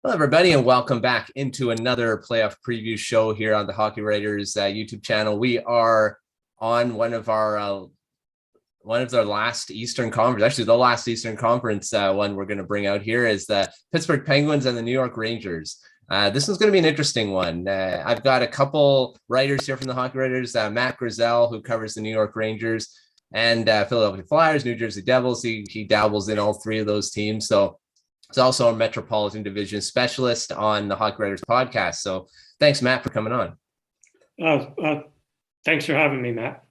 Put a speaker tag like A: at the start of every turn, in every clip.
A: Hello, everybody, and welcome back into another playoff preview show here on the Hockey Writers YouTube channel. We are on one of their last Eastern Conference, actually the last Eastern Conference one we're going to bring out here is the Pittsburgh Penguins and the New York Rangers. This one's going to be an interesting one. I've got a couple writers here from the Hockey Writers, Matt Grazel, who covers the New York Rangers, and Philadelphia Flyers, New Jersey Devils. He dabbles in all three of those teams. So he's also a Metropolitan Division specialist on the Hockey Writers podcast. So thanks, Matt, for coming on.
B: Thanks for having me, Matt.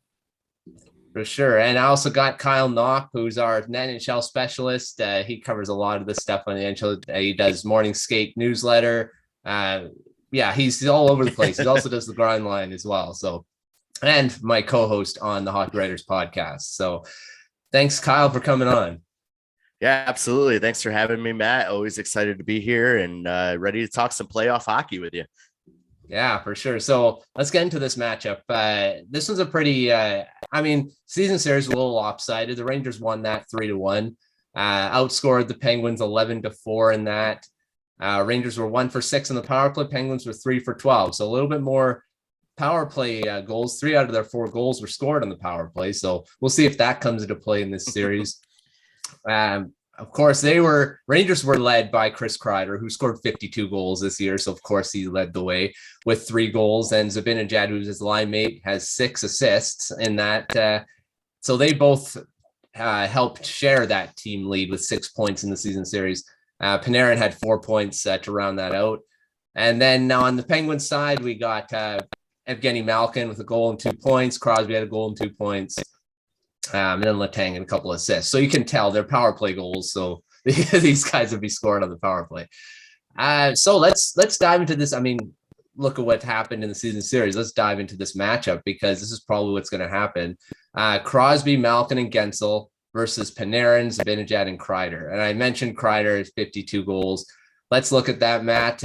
A: For sure. And I also got Kyle Knopp, who's our NHL specialist. He covers a lot of this stuff on the NHL. He does Morning Skate newsletter. He's all over the place. He also does the Grind Line as well. So, and my co-host on the Hockey Writers podcast. So thanks, Kyle, for coming on.
C: Yeah, absolutely. Thanks for having me, Matt. Always excited to be here and ready to talk some playoff hockey with you.
A: Yeah, for sure. So let's get into this matchup. This one's a pretty, season series a little lopsided. The Rangers won that 3-1, outscored the Penguins 11-4 in that. Rangers were 1 for 6 on the power play. Penguins were 3 for 12. So a little bit more power play goals. 3 out of their 4 goals were scored on the power play. So we'll see if that comes into play in this series. Of course, Rangers were led by Chris Kreider, who scored 52 goals this year. So, of course, he led the way with 3 goals. And Zibanejad, who's his line mate, has 6 assists in that. So they both helped share that team lead with 6 points in the season series. Panarin had 4 points to round that out. And then on the Penguins side, we got Evgeni Malkin with a goal and 2 points. Crosby had a goal and 2 points. And then Letang and a couple of assists. So you can tell they're power play goals. So these guys would be scored on the power play. So let's dive into this. I mean, look at what happened in the season series. Let's dive into this matchup because this is probably what's going to happen. Crosby, Malkin, and Guentzel versus Panarin, Zibanejad, and Kreider. And I mentioned Kreider has 52 goals. Let's look at that, Matt.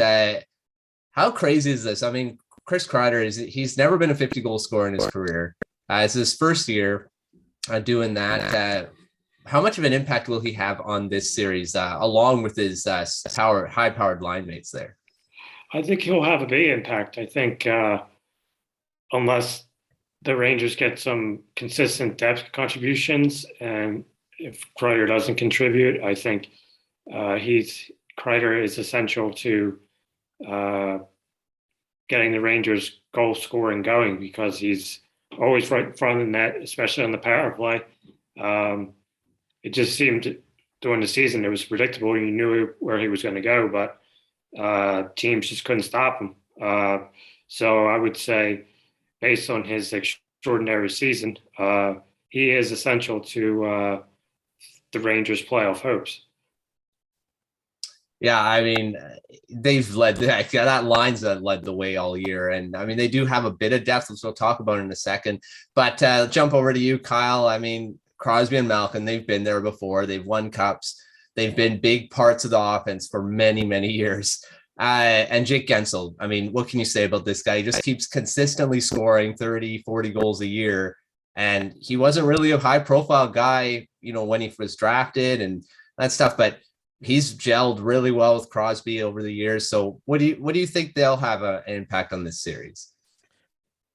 A: How crazy is this? I mean, Chris Kreider, he's never been a 50-goal scorer in his career. It's his first year doing that. How much of an impact will he have on this series, along with his high-powered line mates there?
B: I think he'll have a big impact. I think unless the Rangers get some consistent depth contributions, and if Kreider doesn't contribute, I think Kreider is essential to getting the Rangers goal scoring going because he's always right in front of the net, especially on the power play. It just seemed during the season it was predictable. You knew where he was going to go, but teams just couldn't stop him. So I would say, based on his extraordinary season, he is essential to the Rangers' playoff hopes.
A: Yeah, I mean, they've led that line's that led the way all year. And I mean, they do have a bit of depth, which we'll talk about in a second. But jump over to you, Kyle. I mean, Crosby and Malkin, they've been there before. They've won cups. They've been big parts of the offense for many, many years. And Jake Guentzel, I mean, what can you say about this guy? He just keeps consistently scoring 30, 40 goals a year. And he wasn't really a high-profile guy, when he was drafted and that stuff. But he's gelled really well with Crosby over the years. So what do you think they'll have an impact on this series?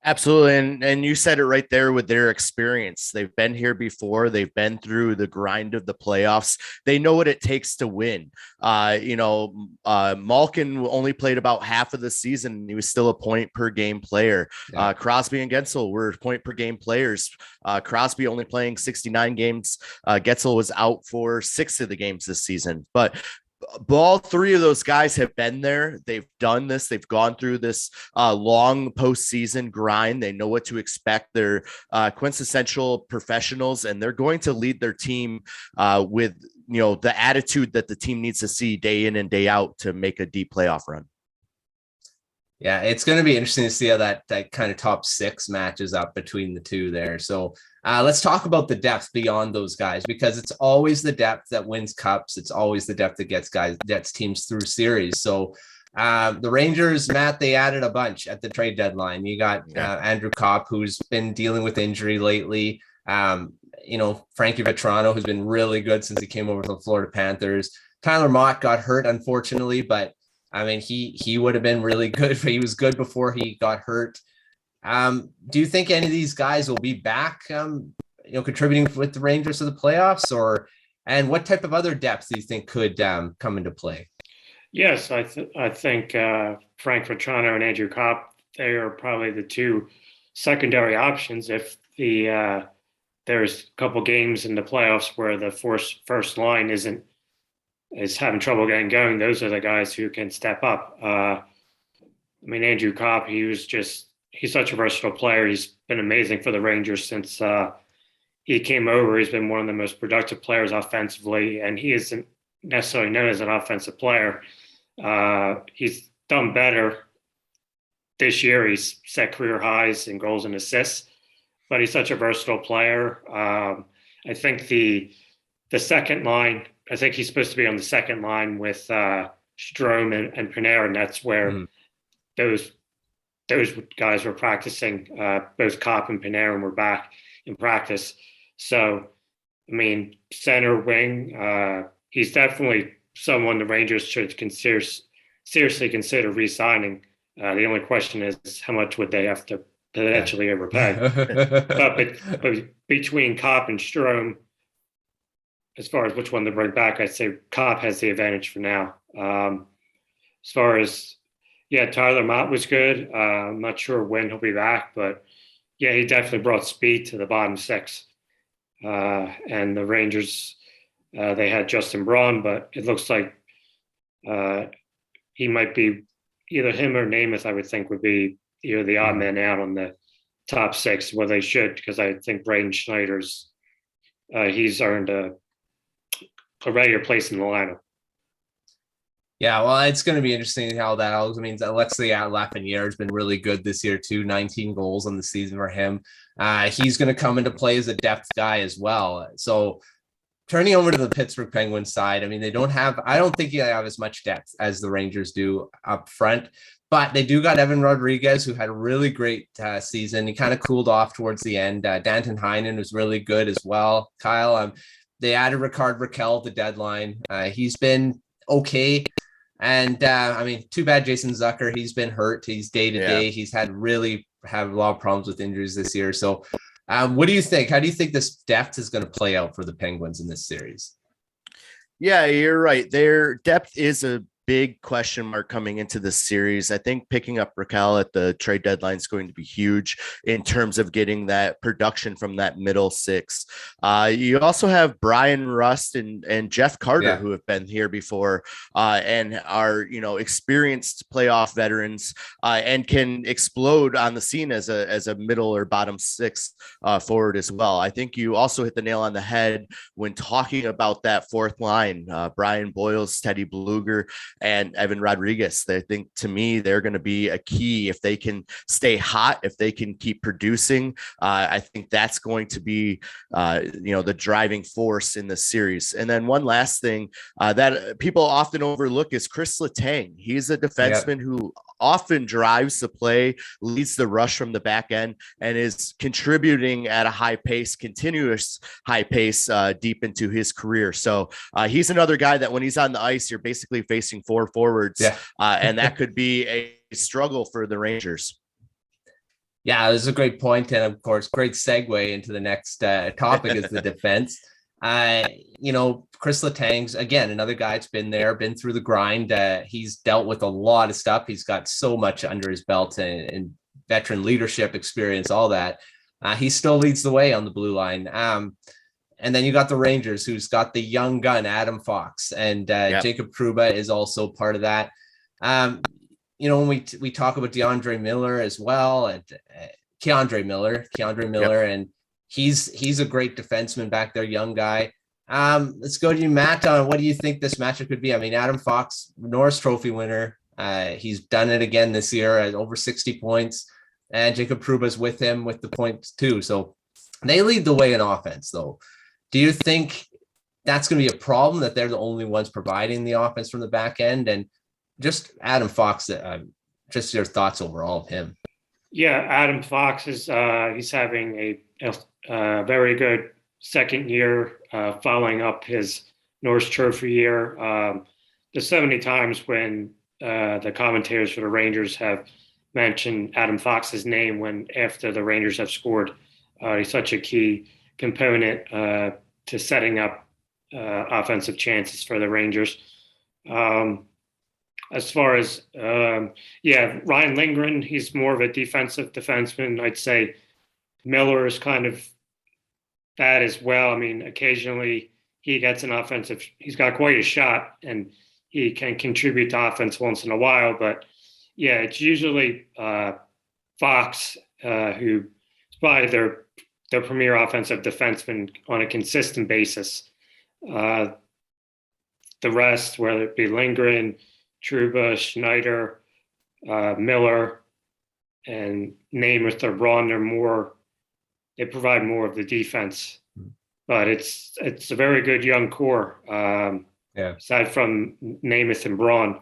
C: Absolutely. And you said it right there with their experience. They've been here before. They've been through the grind of the playoffs. They know what it takes to win. Malkin only played about half of the season. He was still a point per game player. Yeah. Crosby and Guentzel were point per game players. Crosby only playing 69 games. Guentzel was out for 6 of the games this season. But all 3 of those guys have been there. They've done this. They've gone through this long postseason grind. They know what to expect. They're quintessential professionals, and they're going to lead their team with the attitude that the team needs to see day in and day out to make a deep playoff run.
A: Yeah, it's going to be interesting to see how that kind of top 6 matches up between the two there. So let's talk about the depth beyond those guys, because it's always the depth that wins cups. It's always the depth that gets teams through series. So the Rangers, Matt, they added a bunch at the trade deadline. You got Andrew Knopp, who's been dealing with injury lately. Frankie Vetrano, who's been really good since he came over to the Florida Panthers. Tyler Mott got hurt, unfortunately, but I mean, he would have been really good if he was good before he got hurt. Do you think any of these guys will be back, contributing with the Rangers to the playoffs, and what type of other depth do you think could come into play?
B: Yes, I think Frank Vatrano and Andrew Knopp, they are probably the two secondary options if there's a couple games in the playoffs where the first line is having trouble getting going. Those are the guys who can step up. I mean, Andrew Knopp, he's such a versatile player. He's been amazing for the Rangers since he came over. He's been one of the most productive players offensively, and he isn't necessarily known as an offensive player. He's done better this year. He's set career highs in goals and assists, but he's such a versatile player. I think the second line, I think he's supposed to be on the second line with Strome and Panarin. That's where those guys were practicing. Both Knopp and Panarin were back in practice. So, I mean, center wing, he's definitely someone the Rangers should seriously consider re-signing. The only question is how much would they have to potentially overpay? but between Knopp and Strome, as far as which one to bring back, I'd say Knopp has the advantage for now. As far as, Tyler Mott was good. I'm not sure when he'll be back, but he definitely brought speed to the bottom six. And the Rangers, they had Justin Braun, but it looks like he might be either him or Namath, I would think, would be either the odd man out on the top six, where they should, because I think Braden Schneider's, he's earned a regular place in the lineup.
A: Yeah, well, it's going to be interesting how that all means. Alexei Lafreniere has been really good this year too. 19 goals on the season for him. He's going to come into play as a depth guy as well. So turning over to the Pittsburgh Penguins side, I mean, I don't think they have as much depth as the Rangers do up front, but they do got Evan Rodriguez, who had a really great season. He kind of cooled off towards the end. Danton Heinen was really good as well. Kyle, they added Rickard Rakell at the deadline. He's been okay. And I mean, too bad Jason Zucker. He's been hurt. He's day to day. He's had a lot of problems with injuries this year. So what do you think? How do you think this depth is going to play out for the Penguins in this series?
C: Yeah, you're right. Their depth is a big question mark coming into this series. I think picking up Rakell at the trade deadline is going to be huge in terms of getting that production from that middle six. You also have Brian Rust and Jeff Carter, who have been here before and are, experienced playoff veterans and can explode on the scene as a middle or bottom six forward as well. I think you also hit the nail on the head when talking about that fourth line, Brian Boyles, Teddy Bluger, and Evan Rodriguez. I think, to me, they're going to be a key if they can stay hot, if they can keep producing. I think that's going to be, the driving force in the series. And then one last thing that people often overlook is Chris Letang. He's a defenseman who often drives the play, leads the rush from the back end, and is contributing at a high pace, continuous high pace deep into his career. So he's another guy that when he's on the ice, you're basically facing four forwards, and that could be a struggle for the Rangers.
A: Yeah, this is a great point. And of course, great segue into the next topic is the defense. Chris Letang's, again, another guy that's been through the grind. He's dealt with a lot of stuff. He's got so much under his belt and veteran leadership experience, all that. He still leads the way on the blue line. And then you got the Rangers, who's got the young gun, Adam Fox, and Jacob Trouba is also part of that. When we talk about DeAndre Miller as well, and Keandre Miller, and he's a great defenseman back there, young guy. Let's go to you, Matt, on what do you think this matchup could be? I mean, Adam Fox, Norris Trophy winner. He's done it again this year at over 60 points, and Jacob Trouba's with him with the points too. So they lead the way in offense, though. Do you think that's going to be a problem, that they're the only ones providing the offense from the back end? And just Adam Fox, just your thoughts overall of him.
B: Yeah, Adam Fox is he's having a very good second year, following up his Norris Trophy year. There's so many times when the commentators for the Rangers have mentioned Adam Fox's name when after the Rangers have scored. He's such a key component to setting up offensive chances for the Rangers. As far as, Ryan Lindgren, he's more of a defensive defenseman. I'd say Miller is kind of that as well. I mean, occasionally he gets an offensive, he's got quite a shot and he can contribute to offense once in a while. But yeah, it's usually Fox who is probably their premier offensive defenseman on a consistent basis. The rest, whether it be Lindgren, Trouba, Schneider, Miller, and Namath or Braun, they provide more of the defense. But it's a very good young core. Aside from Namath and Braun,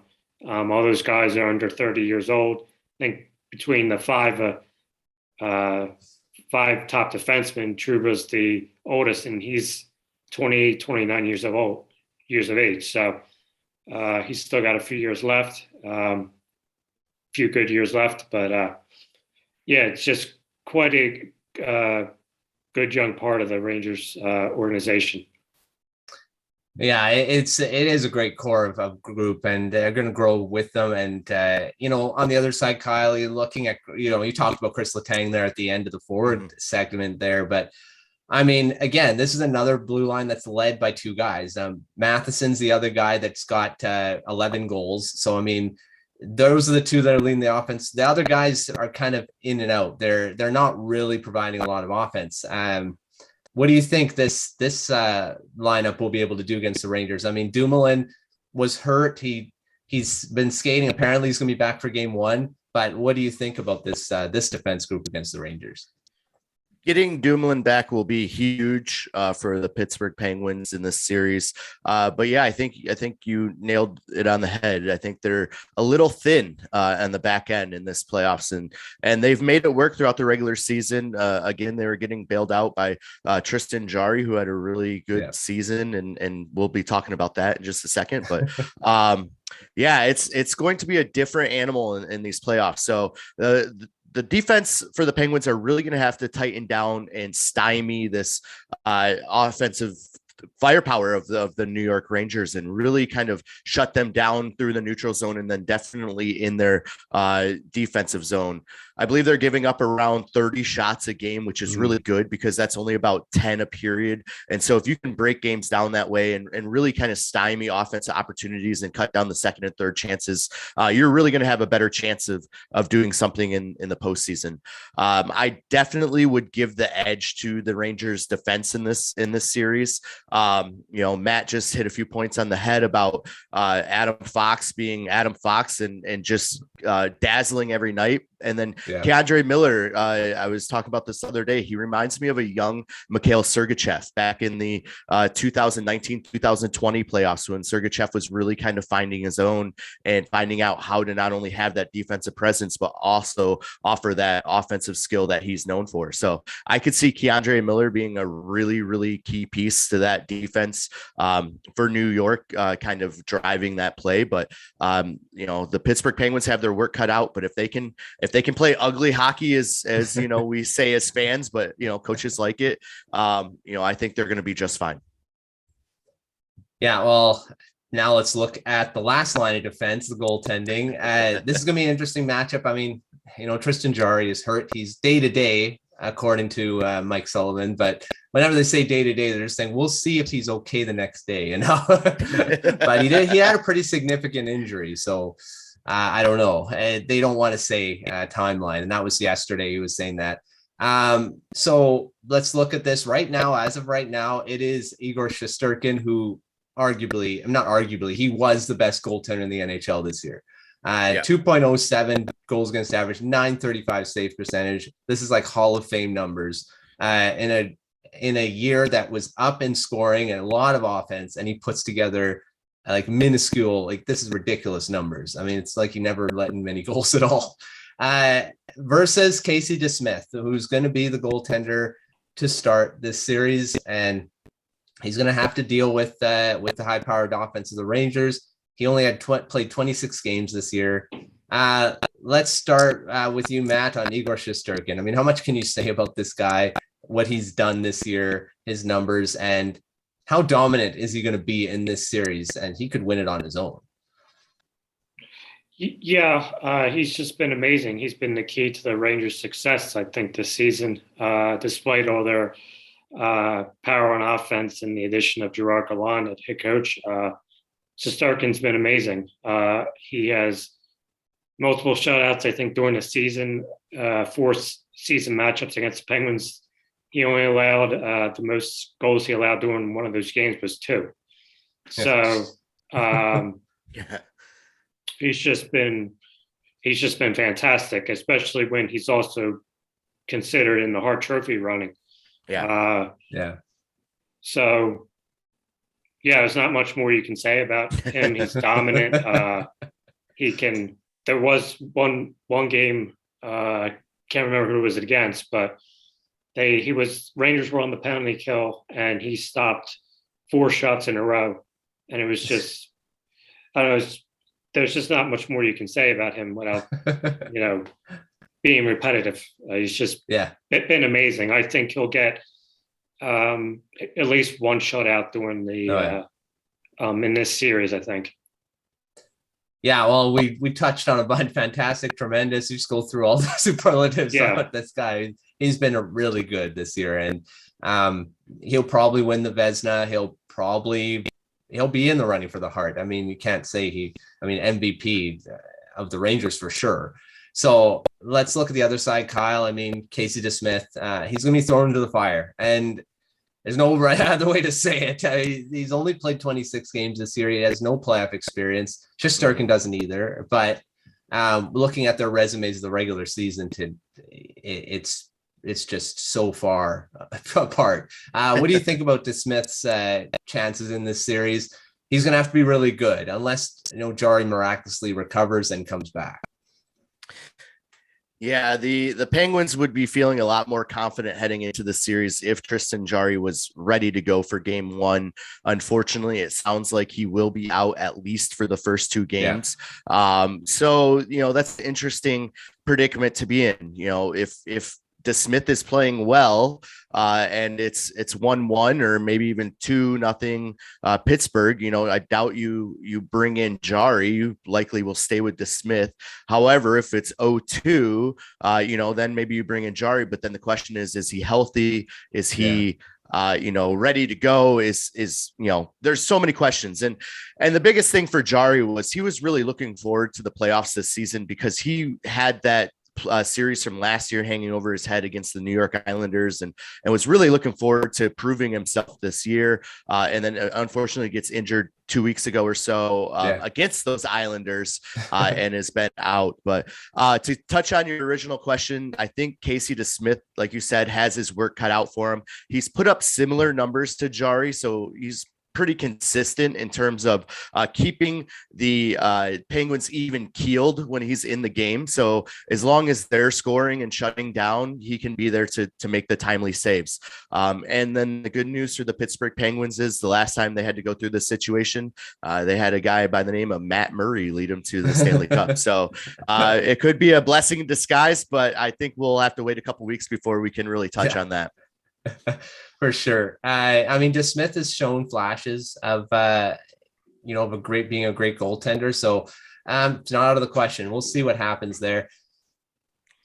B: all those guys are under 30 years old. I think between the five top defensemen, Trouba's the oldest, and he's 28, 29 years of age. So he's still got a few years left, few good years left. But it's just quite a good young part of the Rangers organization.
A: Yeah, it is a great core of group, and they're going to grow with them. And, on the other side, Kyle, you're looking at, you talked about Chris Letang there at the end of the forward segment there. But, I mean, again, this is another blue line that's led by two guys. Matheson's the other guy that's got 11 goals. So, I mean, those are the two that are leading the offense. The other guys are kind of in and out. They're not really providing a lot of offense. What do you think this lineup will be able to do against the Rangers? I mean, Dumoulin was hurt. He's been skating. Apparently, he's going to be back for game one. But what do you think about this defense group against the Rangers?
C: Getting Dumoulin back will be huge for the Pittsburgh Penguins in this series. But yeah, I think you nailed it on the head. I think they're a little thin on the back end in this playoffs, and they've made it work throughout the regular season. Again, they were getting bailed out by Tristan Jarry, who had a really good season, and we'll be talking about that in just a second. But it's going to be a different animal in these playoffs. So the defense for the Penguins are really going to have to tighten down and stymie this offensive firepower of the New York Rangers and really kind of shut them down through the neutral zone and then definitely in their defensive zone. I believe they're giving up around 30 shots a game, which is really good because that's only about 10 a period. And so if you can break games down that way and really kind of stymie offensive opportunities and cut down the second and third chances, you're really going to have a better chance of doing something in the postseason. I definitely would give the edge to the Rangers defense in this series. Matt just hit a few points on the head about Adam Fox being Adam Fox and just dazzling every night. And then Keandre Miller, I was talking about this the other day. He reminds me of a young Mikhail Sergachev back in the 2019-2020 playoffs when Sergachev was really kind of finding his own and finding out how to not only have that defensive presence, but also offer that offensive skill that he's known for. So I could see Keandre Miller being a really, really key piece to that defense for New York, kind of driving that play. But, the Pittsburgh Penguins have their work cut out, but if they can play ugly hockey as we say as fans, but coaches like it, I think they're going to be just fine.
A: Yeah, well, now let's look at the last line of defense, the goaltending. This is going to be an interesting matchup. I mean, Tristan Jarry is hurt. He's day-to-day, according to Mike Sullivan. But whenever they say day-to-day, they're just saying, we'll see if he's okay the next day. But he had a pretty significant injury. So I don't know. They don't want to say timeline. And that was yesterday. He was saying that. So let's look at this right now. As of right now, it is Igor Shesterkin, who he was the best goaltender in the NHL this year. 2.07 goals against average, 935 save percentage. This is like Hall of Fame numbers in a year that was up in scoring and a lot of offense. And he puts together like minuscule, this is ridiculous numbers. I mean, it's like he never let in many goals at all. Versus Casey DeSmith, who's going to be the goaltender to start this series. And He's going to have to deal with the high-powered offense of the Rangers. He only had played 26 games this year. Let's start with you, Matt, on Igor Shesterkin. I mean, how much can you say about this guy, what he's done this year, his numbers, and how dominant is he going to be in this series? And he could win it on his own.
B: Yeah, he's just been amazing. He's been the key to the Rangers' success, I think, this season, despite all their power on offense and the addition of Gerard Gallant at head coach. Shesterkin's been amazing. He has multiple shutouts, I think, during the season, 4 season matchups against the Penguins. He only allowed the most goals he allowed during one of those games was 2. So he's just been fantastic, especially when he's also considered in the Hart Trophy running. So there's not much more you can say about him. He's dominant. There was one game, can't remember who it was against, but Rangers were on the penalty kill and he stopped 4 shots in a row. And it was just, I don't know, there's just not much more you can say about him without, being repetitive. He's just been amazing. I think he'll get at least one shutout during the in this series, I think.
A: Yeah, well, we touched on a bunch. Fantastic, tremendous. You just go through all the superlatives about this guy. He's been really good this year, and he'll probably win the Vezina. He'll be in the running for the Hart. I mean, you can't say MVP of the Rangers for sure. So let's look at the other side, Kyle. I mean, Casey DeSmith, he's going to be thrown into the fire, and there's no other way to say it. He's only played 26 games this year. He has no playoff experience. Shesterkin doesn't either. But looking at their resumes of the regular season, it's just so far apart. What do you think about DeSmith's chances in this series? He's going to have to be really good, unless Jarry miraculously recovers and comes back.
C: Yeah, the Penguins would be feeling a lot more confident heading into the series if Tristan Jarry was ready to go for game 1. Unfortunately, it sounds like he will be out at least for the first 2 games. So, that's an interesting predicament to be in. If DeSmith is playing well, and it's 1-1 or maybe even 2-0 Pittsburgh. I doubt you bring in Jarry. You likely will stay with DeSmith. However, if it's 0-2, then maybe you bring in Jarry. But then the question is he healthy? Is he ready to go? Is there's so many questions. And the biggest thing for Jarry was he was really looking forward to the playoffs this season because he had that series from last year hanging over his head against the New York Islanders and was really looking forward to proving himself this year. And then unfortunately gets injured 2 weeks ago or so against those Islanders and has been out. But to touch on your original question, I think Casey DeSmith, like you said, has his work cut out for him. He's put up similar numbers to Jarry, so he's pretty consistent in terms of keeping the Penguins even keeled when he's in the game. So as long as they're scoring and shutting down, he can be there to make the timely saves. And then the good news for the Pittsburgh Penguins is the last time they had to go through this situation, they had a guy by the name of Matt Murray lead them to the Stanley Cup. So it could be a blessing in disguise, but I think we'll have to wait a couple weeks before we can really touch on that.
A: For sure. I mean, DeSmith has shown flashes of, being a great goaltender. So it's not out of the question. We'll see what happens there.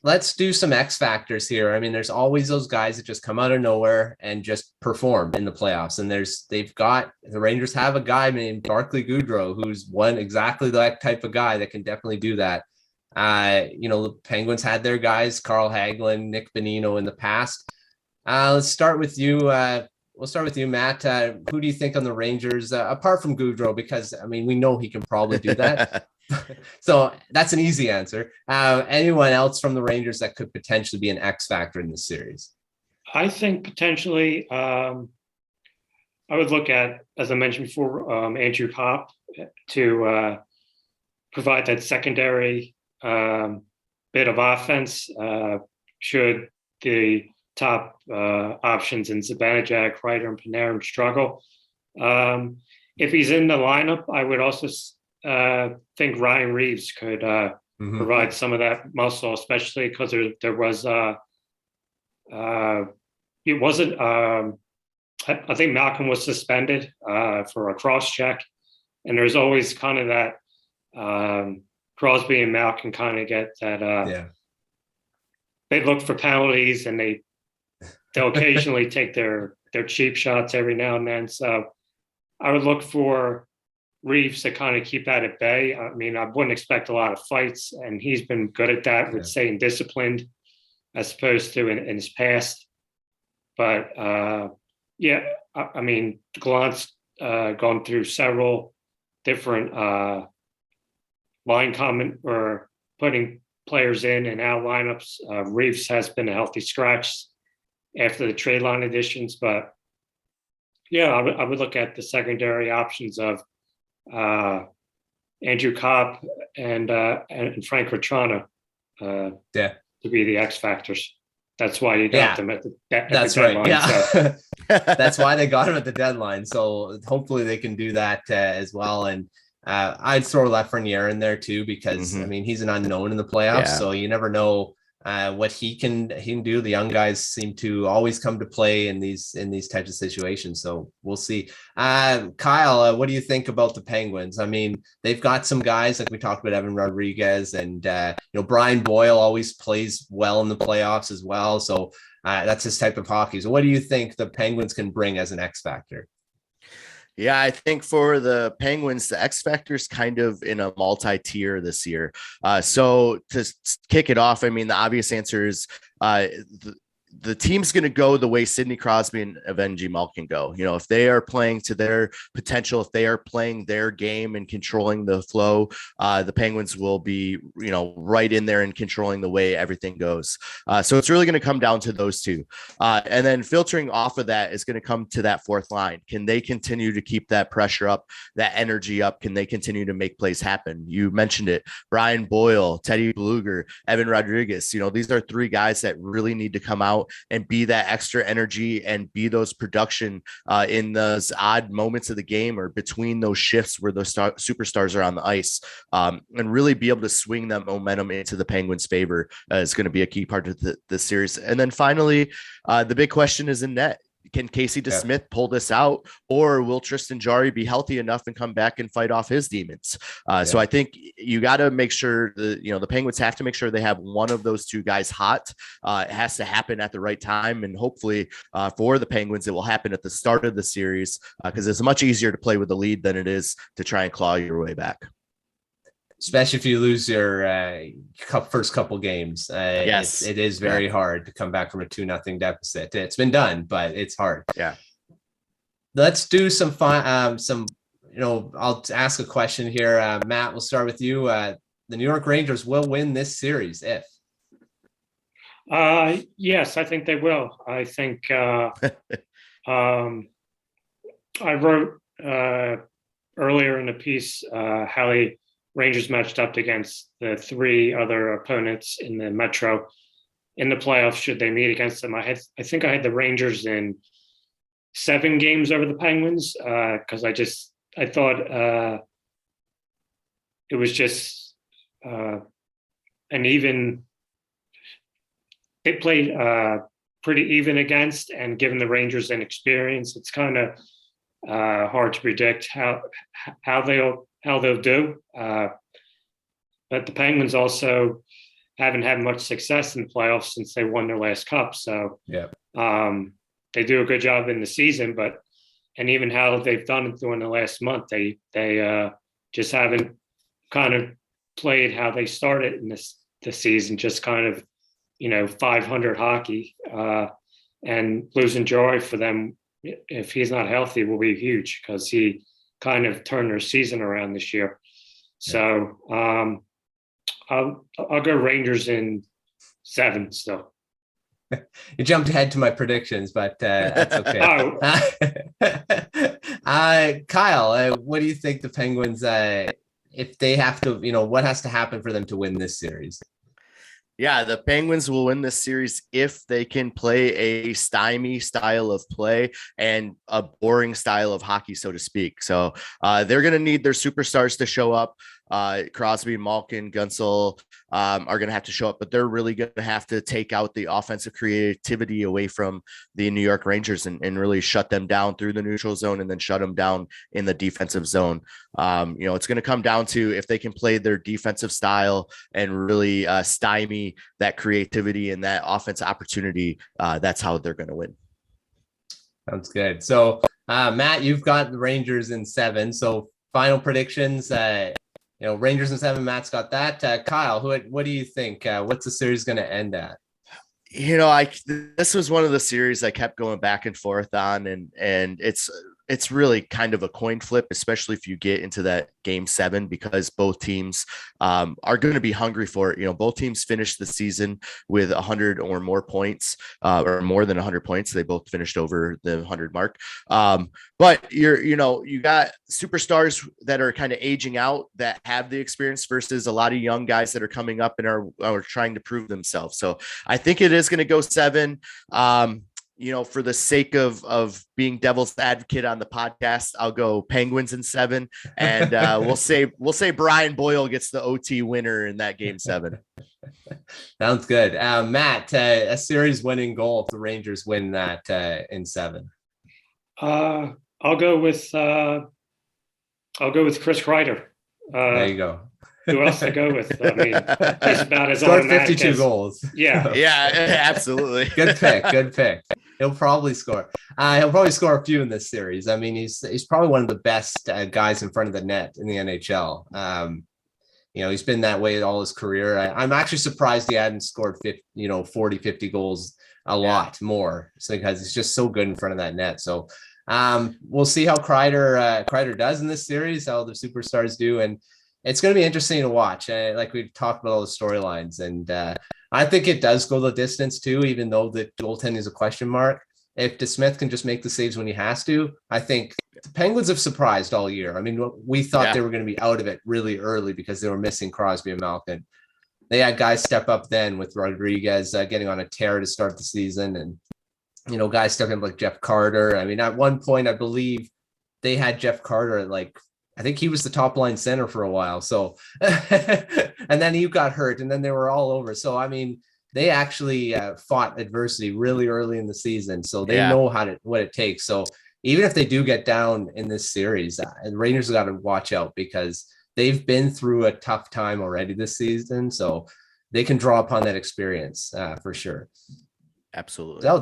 A: Let's do some X factors here. I mean, there's always those guys that just come out of nowhere and just perform in the playoffs. And the Rangers have a guy named Barclay Goodrow, who's exactly that type of guy that can definitely do that. The Penguins had their guys, Carl Hagelin, Nick Bonino in the past. Let's start with you. We'll start with you, Matt. Who do you think on the Rangers, apart from Goodrow? Because, we know he can probably do that. So that's an easy answer. Anyone else from the Rangers that could potentially be an X factor in this series?
B: I think potentially I would look at, as I mentioned before, Andrew Knopp to provide that secondary bit of offense should the top options in Zibanejad, Kreider, and Panarin struggle. If he's in the lineup, I would also think Ryan Reeves could provide some of that muscle, especially because there was it wasn't. I think Malkin was suspended for a cross check, and there's always kind of that Crosby and Malkin kind of get that. They look for penalties, and they'll occasionally take their cheap shots every now and then. So I would look for Reeves to kind of keep that at bay. I mean, I wouldn't expect a lot of fights, and he's been good at that with staying disciplined as opposed to in his past. But I mean, Gallant's gone through several different line comment or putting players in and out lineups. Reeves has been a healthy scratch after the trade line additions, but I would look at the secondary options of Andrew Knopp and Frank Rachana to be the X factors. That's why you got them at the deadline.
A: Yeah.
B: So.
A: That's why they got him at the deadline. So hopefully they can do that as well. And I'd throw Lafreniere in there too, because I mean, he's an unknown in the playoffs, so you never know what he can do. The young guys seem to always come to play in these types of situations. So we'll see. Kyle, what do you think about the Penguins? I mean, they've got some guys like we talked about, Evan Rodriguez, and Brian Boyle always plays well in the playoffs as well. So that's his type of hockey. So what do you think the Penguins can bring as an X factor?
C: Yeah, I think for the Penguins, the X factor is kind of in a multi-tier this year. So to kick it off, I mean, the obvious answer is the team's going to go the way Sidney Crosby and Evgeni Malkin go. If they are playing to their potential, if they are playing their game and controlling the flow, the Penguins will be, right in there and controlling the way everything goes. So it's really going to come down to those two. And then filtering off of that is going to come to that fourth line. Can they continue to keep that pressure up, that energy up? Can they continue to make plays happen? You mentioned it, Brian Boyle, Teddy Bluger, Evan Rodriguez. These are three guys that really need to come out and be that extra energy and be those production in those odd moments of the game or between those shifts where those superstars are on the ice, and really be able to swing that momentum into the Penguins' favor is going to be a key part of the series. And then finally, the big question is in net. Can Casey DeSmith pull this out, or will Tristan Jarry be healthy enough and come back and fight off his demons? So I think you got to make sure the Penguins have to make sure they have one of those two guys hot. It has to happen at the right time. And hopefully for the Penguins, it will happen at the start of the series because it's much easier to play with the lead than it is to try and claw your way back.
A: Especially if you lose your first couple games. Yes, it is very hard to come back from a 2-0 deficit. It's been done, but it's hard.
C: Yeah.
A: Let's do some fun. I'll ask a question here. Matt, we'll start with you. The New York Rangers will win this series if.
B: Yes, I think they will. I think I wrote earlier in the piece how the Rangers matched up against the three other opponents in the Metro in the playoffs should they meet against them. I think I had the Rangers in 7 games over the Penguins because I thought it was just an even. They played pretty even against, and given the Rangers' inexperience, it's kind of hard to predict how they'll do. But the Penguins also haven't had much success in the playoffs since they won their last cup. So they do a good job in the season, and even how they've done it during the last month, they just haven't kind of played how they started in this season, just kind of 500 hockey, and losing Jarry for them if he's not healthy will be huge because he kind of turned their season around this year. So I'll go Rangers in 7 still.
A: You jumped ahead to my predictions, but that's okay. Kyle, what do you think the Penguins, if they have to, what has to happen for them to win this series?
C: Yeah, the Penguins will win this series if they can play a stymie style of play and a boring style of hockey, so to speak. So they're going to need their superstars to show up. Crosby, Malkin, Guentzel are going to have to show up, but they're really going to have to take out the offensive creativity away from the New York Rangers and really shut them down through the neutral zone and then shut them down in the defensive zone. It's going to come down to if they can play their defensive style and really stymie that creativity and that offense opportunity. That's how they're going to win.
A: Sounds good. So, Matt, you've got the Rangers in 7. So, final predictions. Rangers in 7. Matt's got that. Kyle, what do you think? What's the series going to end at?
C: This was one of the series I kept going back and forth on, and it's really kind of a coin flip, especially if you get into that game 7, because both teams are going to be hungry for it. Both teams finished the season with 100 or more points, or more than 100 points. They both finished over the 100 mark. But you got superstars that are kind of aging out that have the experience versus a lot of young guys that are coming up and are trying to prove themselves. So I think it is going to go 7. For the sake of being devil's advocate on the podcast, I'll go Penguins in 7, and we'll say Brian Boyle gets the OT winner in that game 7.
A: Sounds good. Matt, a series winning goal if the Rangers win that in 7.
B: I'll go with Chris Kreider.
A: There you go.
B: Who else to go with? I mean, he's about as
A: scored
B: automatic
A: 52
B: as,
A: goals.
C: Yeah, absolutely.
A: Good pick. He'll probably score. He'll probably score a few in this series. I mean, he's probably one of the best guys in front of the net in the NHL. He's been that way all his career. I'm actually surprised he hadn't scored 40, 50 goals a lot more. So because he's just so good in front of that net. So we'll see how Kreider does in this series, how the superstars do. And it's going to be interesting to watch. Like we've talked about all the storylines, and I think it does go the distance too, even though the goaltending is a question mark. If DeSmith can just make the saves when he has to, I think the Penguins have surprised all year. I mean, we thought they were going to be out of it really early because they were missing Crosby and Malkin. They had guys step up then with Rodriguez getting on a tear to start the season, and guys stepping up like Jeff Carter. I mean, at one point, I believe they had Jeff Carter at I think he was the top line center for a while. So, and then he got hurt and then they were all over. So, I mean, they actually fought adversity really early in the season. So they know what it takes. So even if they do get down in this series, the Rangers got to watch out because they've been through a tough time already this season. So they can draw upon that experience for sure.
C: Absolutely.
A: So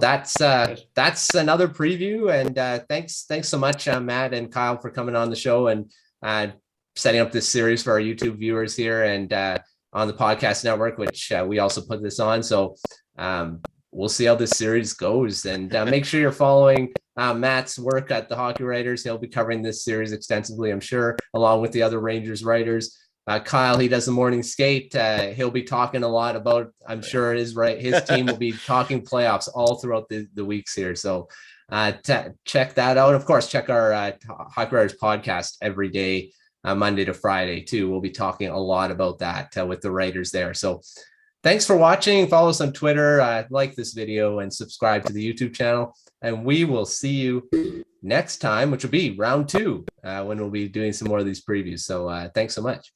A: that's another preview, and thanks so much, Matt and Kyle, for coming on the show and setting up this series for our YouTube viewers here and on the podcast network, which we also put this on. So we'll see how this series goes, and make sure you're following Matt's work at the Hockey Writers. He'll be covering this series extensively, I'm sure, along with the other Rangers writers. Kyle, he does the morning skate. He'll be talking a lot about, I'm sure his team will be talking playoffs all throughout the weeks here. So check that out. Of course, check our Hockey Writers podcast every day, Monday to Friday too. We'll be talking a lot about that with the writers there. So thanks for watching. Follow us on Twitter, like this video, and subscribe to the YouTube channel. And we will see you next time, which will be round 2, when we'll be doing some more of these previews. So thanks so much.